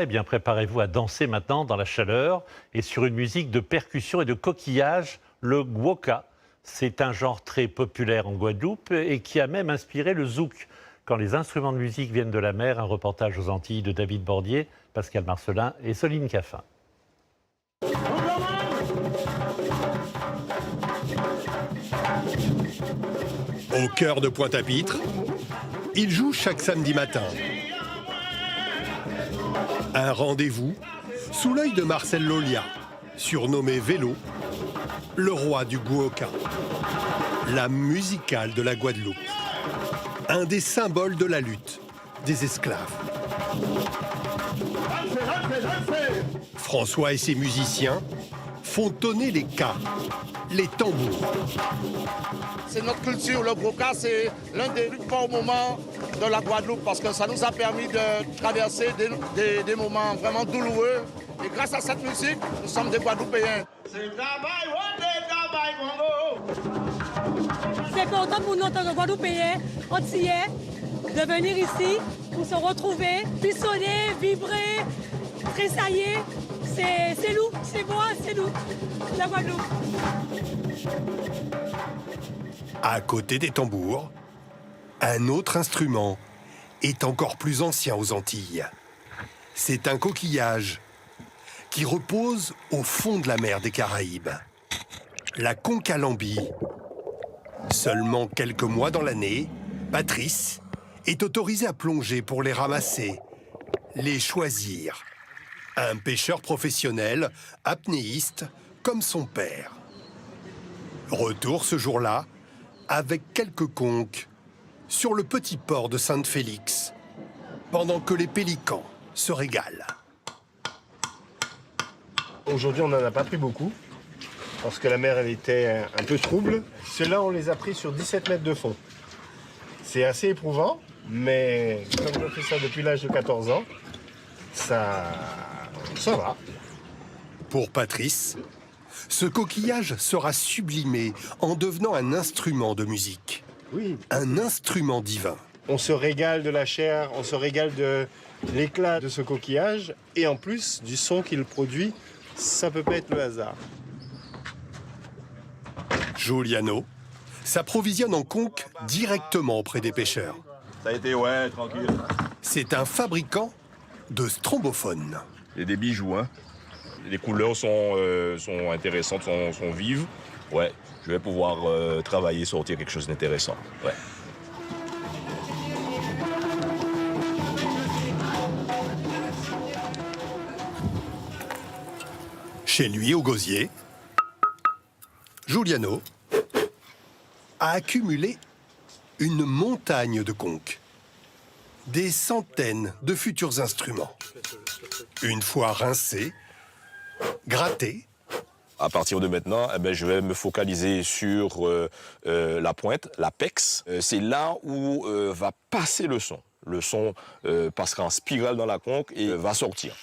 Eh bien, préparez-vous à danser maintenant dans la chaleur et sur une musique de percussion et de coquillage, le gwoka. C'est un genre très populaire en Guadeloupe et qui a même inspiré le zouk. Quand les instruments de musique viennent de la mer, un reportage aux Antilles de David Bordier, Pascal Marcelin et Soline Caffin. Au cœur de Pointe-à-Pitre, il joue chaque samedi matin. Un rendez-vous sous l'œil de Marcel Lolia, surnommé Vélo, le roi du gwoka, la musicale de la Guadeloupe, un des symboles de la lutte des esclaves. François et ses musiciens font tonner les cas, les tambours. C'est notre culture, le gwoka, c'est l'un des plus forts moments de la Guadeloupe parce que ça nous a permis de traverser des moments vraiment douloureux. Et grâce à cette musique, nous sommes des Guadeloupéens. C'est important pour nous en tant que Guadeloupéens, Antillais, de venir ici pour se retrouver, frissonner, vibrer, tressailler. C'est nous, c'est moi, c'est nous, la Guadeloupe. À côté des tambours, un autre instrument est encore plus ancien aux Antilles. C'est un coquillage qui repose au fond de la mer des Caraïbes. La concalambie. Seulement quelques mois dans l'année, Patrice est autorisé à plonger pour les ramasser, les choisir. Un pêcheur professionnel, apnéiste, comme son père. Retour ce jour-là, avec quelques conques, sur le petit port de Sainte-Félix, pendant que les pélicans se régalent. Aujourd'hui, on n'en a pas pris beaucoup, parce que la mer, elle était un peu trouble. Ceux-là, on les a pris sur 17 mètres de fond. C'est assez éprouvant, mais comme je fais ça depuis l'âge de 14 ans, ça va. Pour Patrice, ce coquillage sera sublimé en devenant un instrument de musique. Oui. Un instrument divin. On se régale de la chair, on se régale de l'éclat de ce coquillage, et en plus du son qu'il produit, ça peut pas être le hasard. Giuliano s'approvisionne en conques directement auprès des pêcheurs. Ça a été, ouais, tranquille. C'est un fabricant de strombophones. Il y a des bijoux, hein. Les couleurs sont intéressantes, sont vives. Ouais, je vais pouvoir travailler, sortir quelque chose d'intéressant. Ouais. Chez lui, au gosier, Giuliano a accumulé une montagne de conques. Des centaines de futurs instruments. Une fois rincés, grattés. À partir de maintenant, eh ben, je vais me focaliser sur la pointe, l'apex. C'est là où va passer le son. Le son passera en spirale dans la conque et va sortir.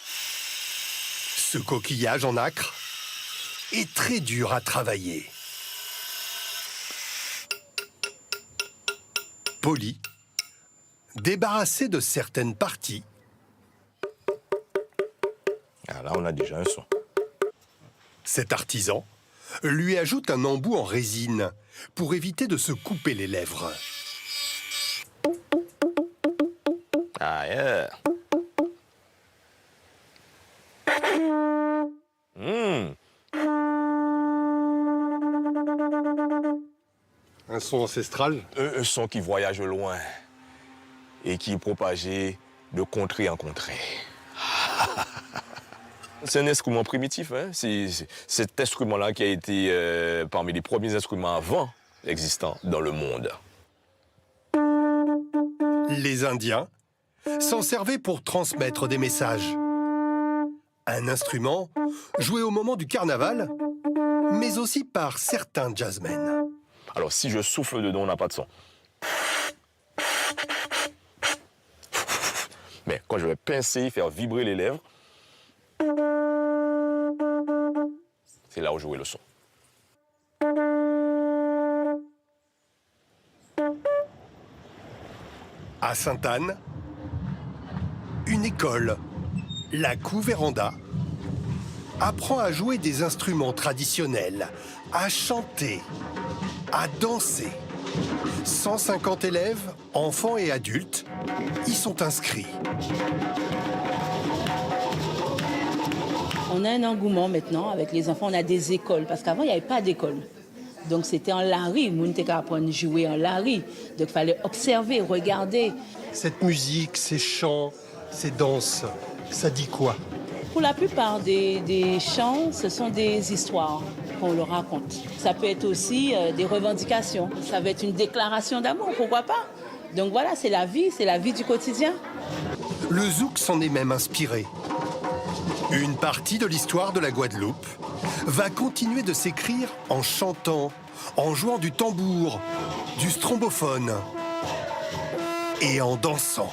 Ce coquillage en nacre est très dur à travailler. Poli, débarrassé de certaines parties. Ah, là, on a déjà un son. Cet artisan lui ajoute un embout en résine pour éviter de se couper les lèvres. Ah, yeah. Un son ancestral. Un son qui voyage loin et qui est propagé de contrée en contrée. C'est un instrument primitif, hein? C'est cet instrument-là qui a été parmi les premiers instruments à vent existants dans le monde. Les Indiens s'en servaient pour transmettre des messages. Un instrument joué au moment du carnaval, mais aussi par certains jazzmen. Alors, si je souffle dedans, on n'a pas de son. Mais quand je vais pincer, faire vibrer les lèvres, c'est là où jouer le son. À Sainte-Anne, une école La Couveranda apprend à jouer des instruments traditionnels, à chanter, à danser. 150 élèves, enfants et adultes, y sont inscrits. On a un engouement maintenant avec les enfants, on a des écoles, parce qu'avant il n'y avait pas d'école. Donc c'était en lari, on était apprendre à jouer en lari. Donc il fallait observer, regarder. Cette musique, ces chants, ces danses, ça dit quoi? Pour la plupart des chants, ce sont des histoires qu'on leur raconte. Ça peut être aussi des revendications, ça va être une déclaration d'amour, pourquoi pas? Donc voilà, c'est la vie du quotidien. Le zouk s'en est même inspiré. Une partie de l'histoire de la Guadeloupe va continuer de s'écrire en chantant, en jouant du tambour, du strombophone et en dansant.